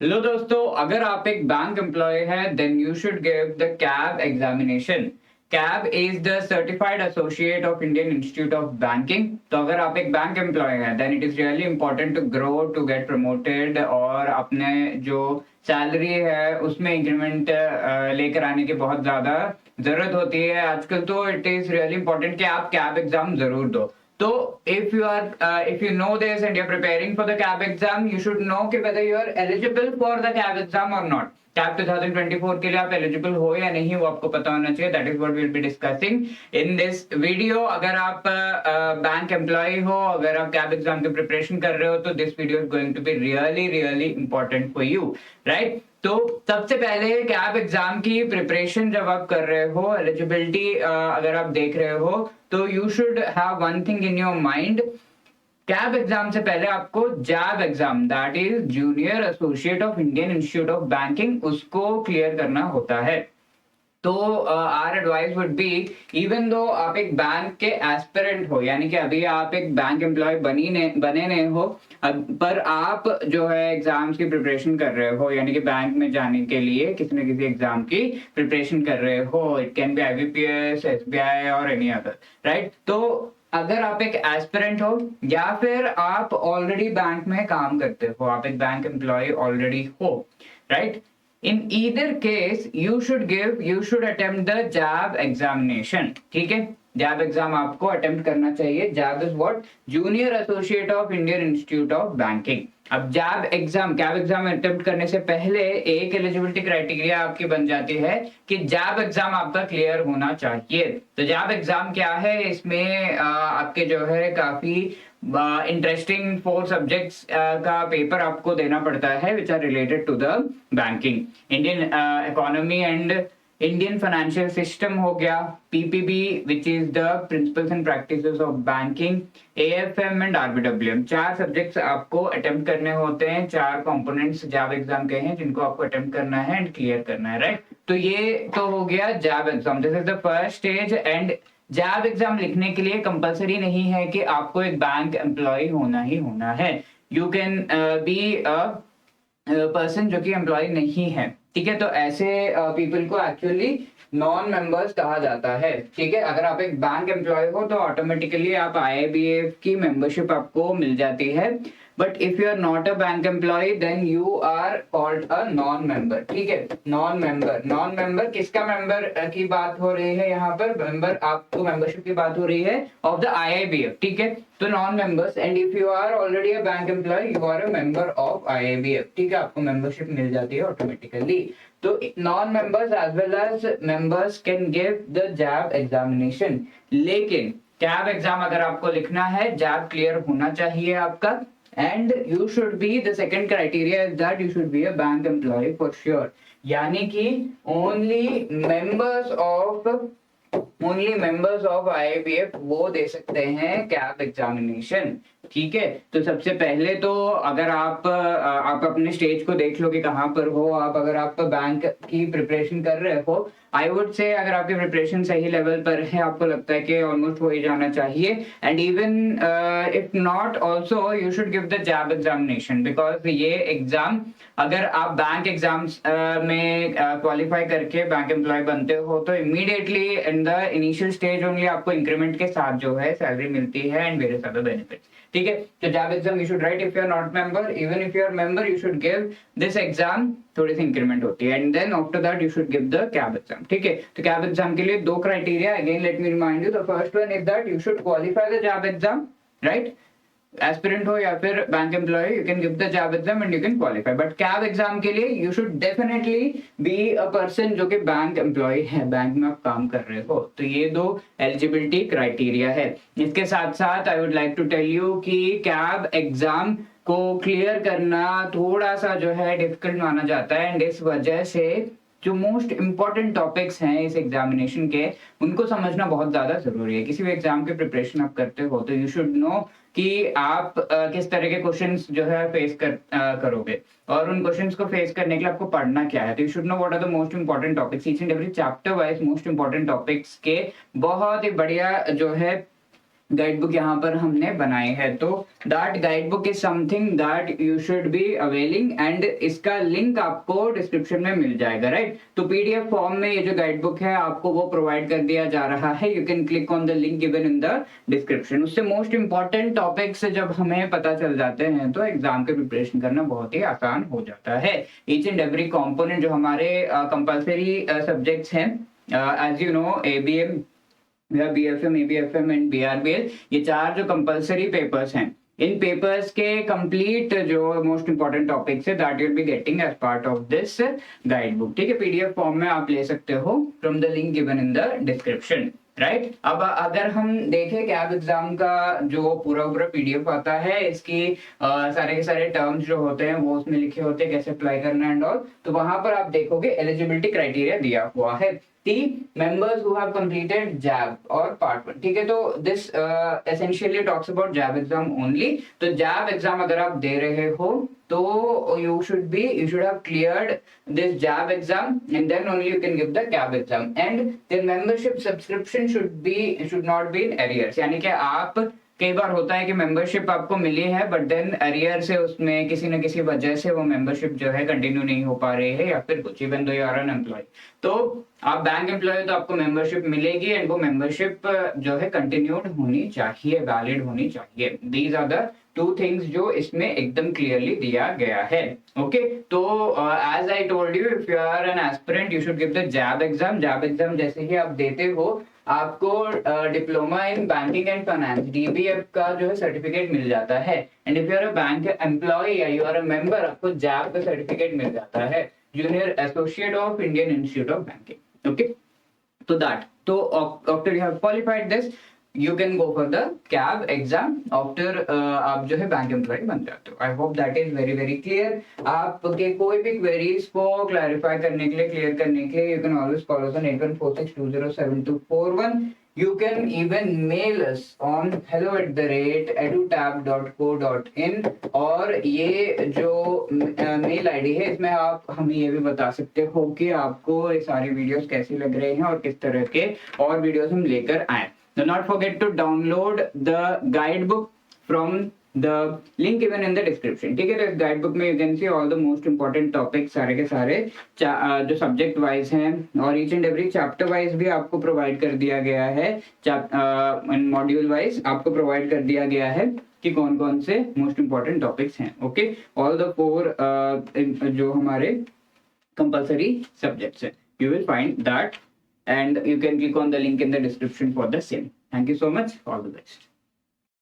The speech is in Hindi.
हेलो दोस्तों, अगर आप एक बैंक एम्प्लॉय हैं then you should give the CAIIB examination. CAIIB is the certified associate of Indian institute of banking. तो अगर आप एक बैंक एम्प्लॉय हैं then it is really important to grow to get promoted और अपने जो सैलरी है उसमें इंक्रीमेंट लेकर आने की बहुत ज्यादा जरूरत होती है आजकल। तो इट इज रियली इंपॉर्टेंट कि आप कैब एग्जाम जरूर दो। तो if you know this and you're preparing for the CAB exam, you should know कि whether you are eligible for the CAB exam or not. CAB 2024 के लिए आप eligible हो या नहीं वो आपको पता होना चाहिए। That is what we'll be discussing in this video. अगर आप बैंक एम्प्लॉय हो, अगर आप CAB एग्जाम की प्रिपरेशन कर रहे हो तो this video is going to be really important for you, right? तो सबसे पहले कैब एग्जाम की प्रिपरेशन जब आप कर रहे हो, एलिजिबिलिटी अगर आप देख रहे हो तो you should have one thing in your mind. CAIIB exam से पहले आपको JAIIB exam, that is Junior associate of Indian institute of Banking, उसको क्लियर करना होता है। तो our advice would be, even though आप एक बैंक के एस्पिरेंट हो, यानी कि अभी आप एक बैंक एम्प्लॉय बने नहीं हो, पर आप जो है एग्जाम्स की प्रिपरेशन कर रहे हो, यानी कि बैंक में जाने के लिए किसी न किसी एग्जाम की प्रिपरेशन कर रहे हो। It can be IBPS, SBI और एनी अदर, राइट? तो अगर आप एक एस्पिरेंट हो या फिर आप ऑलरेडी बैंक में काम करते हो, आप एक बैंक एम्प्लॉय ऑलरेडी हो, right? In either case, you should attempt the JAB examination. ठीक है, जैब एग्जाम आपको अटेम्प्ट करना चाहिए। JAIIB is what? Junior associate of Indian institute of Banking. अब JAIIB exam, CAIIB exam attempt करने से पहले एक एलिजिबिलिटी क्राइटेरिया आपकी बन जाती है कि जैब एग्जाम आपका क्लियर होना चाहिए। तो जैब एग्जाम क्या है? इसमें आपके जो है काफी इंटरेस्टिंग 4 सब्जेक्ट्स का पेपर आपको देना पड़ता है which are related to the banking, Indian economy and Indian financial system हो गया, PPB which is the principles and practices of banking, AFM and RBWM. 4 subjects आपको अटेम्प्ट करने होते हैं, 4 कंपोनेंट्स जैब एग्जाम के हैं जिनको आपको अटेम्प्ट करना है एंड क्लियर करना है, राइट? तो ये तो हो गया JAIIB exam, this is the first stage. And JAIIB exam लिखने के लिए कंपलसरी नहीं है कि आपको एक बैंक एम्प्लॉय होना ही होना है। You can be a person जो कि एम्प्लॉय नहीं है, ठीक है? तो ऐसे पीपल को एक्चुअली नॉन मेंबर्स कहा जाता है, ठीक है? अगर आप एक बैंक एम्प्लॉय हो तो ऑटोमेटिकली आप आईआईबीएफ की मेंबरशिप आपको मिल जाती है। But if you are not a bank employee then you are called a non member, ठीक है? नॉन मेंबर, नॉन मेंबर किसका मेंबर की बात हो रही है यहाँ पर? मेंबर, आपको मेंबरशिप की बात हो रही है ऑफ द आईआईबीएफ, ठीक है? तो non members, and if you are already a bank employee you are a member of IIBF, ठीक है? आपको मेंबरशिप मिल जाती है ऑटोमेटिकली। तो non members as well as members can give the JAIIB examination. लेकिन कैब एग्जाम अगर आपको लिखना है, जैब क्लियर होना चाहिए आपका, and you should be, the second criteria is that you should be a bank employee for sure, यानी कि ओनली मेंबर्स ऑफ आईआईबीएफ वो दे सकते हैं कैब एग्जामिनेशन, ठीक है? तो सबसे पहले तो अगर आप अपने स्टेज को देख लो कि कहाँ पर हो आप, अगर आप बैंक की प्रिपरेशन कर रहे हो, आई वुड से अगर आपकी प्रिपरेशन सही लेवल पर है, आपको लगता है कि ऑलमोस्ट हो ही जाना चाहिए, and even if not also you should give the JAIIB examination, because ये एग्जाम अगर आप बैंक एग्जाम्स में क्वालिफाई करके बैंक एम्प्लॉय बनते हो तो immediately in the initial stage only आपको इंक्रीमेंट के साथ जो है सैलरी मिलती है एंड वेरियस अदर बेनिफिट्स, ठीक है? तो JAIIB exam you should write if you are not member, even if you are member you should give this exam, थोड़ी सी इंक्रीमेंट होती है, and then after that you should give the CAIIB exam, ठीक है? तो कैब एग्जाम के लिए 2 criteria, again let me remind you, the first one is that you should qualify the JAIIB exam, right? Aspirant हो या फिर bank employee, you can give the JAIIB exam and you can qualify, but CAIIB exam के लिए you should definitely be a person जो कि बैंक एम्प्लॉय है, बैंक में आप काम कर रहे हो। तो ये 2 एलिजिबिलिटी क्राइटेरिया है। इसके साथ साथ I would like to tell you कि कैब एग्जाम को क्लियर करना थोड़ा सा जो है डिफिकल्ट माना जाता है, एंड इस वजह से जो मोस्ट इंपॉर्टेंट टॉपिक्स हैं इस एग्जामिनेशन के उनको समझना बहुत ज्यादा जरूरी है। किसी भी एग्जाम के प्रिपरेशन आप करते हो तो यू शुड नो कि आप किस तरह के क्वेश्चंस जो है फेस करोगे, और उन क्वेश्चंस को फेस करने के लिए आपको पढ़ना क्या है। तो you should know what are the most important topics, each and every chapter wise most important topics के बहुत ही बढ़िया जो है गाइड बुक यहाँ पर हमने बनाई है। तो that guide book is something that you should be availing, and इसका लिंक आपको डिस्क्रिप्शन में मिल जाएगा, राइट। तो पीडीएफ फॉर्म में ये जो गाइड बुक है आपको वो प्रोवाइड कर दिया जा रहा है। You can click on the link given in the description. उससे मोस्ट इंपॉर्टेंट टॉपिक्स जब हमें पता चल जाते हैं तो एग्जाम के प्रिपरेशन करना बहुत ही आसान हो जाता है। ईच एंड एवरी कॉम्पोनेंट जो हमारे कंपल्सरी सब्जेक्ट्स हैं, as you know ABM, BFM, ABFM एंड BRBL, ये 4 जो कंपलसरी पेपर्स हैं, इन पेपर्स के कंप्लीट जो मोस्ट इंपॉर्टेंट टॉपिक्स है that you'll be getting as part of this guide book, ठीक है। पीडीएफ फॉर्म में आप ले सकते हो from the link given in the description, right. अब अगर हम देखें कैब एग्जाम का जो पूरा पीडीएफ आता है, इसकी सारे के सारे टर्म्स जो होते हैं वो उसमें लिखे होते हैं, कैसे अप्लाई करना एंड ऑल। तो वहां पर आप देखोगे एलिजिबिलिटी क्राइटेरिया दिया हुआ है, members who have completed JAB or part 1, ठीक है। तो this essentially talks about JAB exam only। तो JAB exam अगर आप दे रहे हो तो you should have cleared this JAB exam and then only you can give the CAB exam, and the membership subscription should not be in arrears। यानी कि आप, कई बार होता है कि मेंबरशिप आपको मिली है बट देन अरियर से उसमें किसी न किसी वजह से वो मेंबरशिप जो है कंटिन्यू नहीं हो पा रही है या फिर कुछ, even though you are N employ. तो आप बैंक एम्प्लॉय तो आपको मेंबरशिप मिलेगी एंड वो मेंबरशिप जो है कंटिन्यूड होनी चाहिए, वैलिड होनी चाहिए। दीज आर द 2 थिंग्स जो इसमें एकदम क्लियरली दिया गया है, ओके। तो as I told you, if you are an aspirant you should give the JAIIB exam. JAIIB exam जैसे ही आप देते हो आपको diploma in banking and finance DBF का जो है सर्टिफिकेट मिल जाता है, and if you are a bank employee या यू आर अ मेंबर आपको जैब का सर्टिफिकेट मिल जाता है, junior associate of Indian institute of banking, okay. तो दैट, तो after you have qualified this you can go for the CAB exam after आप जो है बैंक एम्प्लॉय बन जाते हो। I hope that is very very clear. आपके कोई भी क्वेरीज को क्लैरिफाई करने के लिए, क्लियर करने के लिए, you can always call us on 8146207241। You can even mail us on hello@edutab.co.in, और ये जो मेल आईडी है इसमें आप हमें ये भी बता सकते हो कि आपको ये सारी वीडियोस कैसी लग रही हैं और किस तरह के और वीडियोस हम लेकर आए। Do not forget to download the guidebook from the link given in the description, ठीक है। तो इस गाइडबुक में you can see all the most important topics, सारे के सारे जो सब्जेक्ट वाइज हैं, और each and every chapter wise भी आपको प्रोवाइड कर दिया गया है, मॉड्यूल वाइज आपको प्रोवाइड कर दिया गया है कि कौन कौन से मोस्ट इंपॉर्टेंट टॉपिक्स हैं, ओके। ऑल द 4 जो हमारे कंपल्सरी सब्जेक्ट्स हैं, you will find that and you can click on the link in the description for the same. Thank you so much. All the best.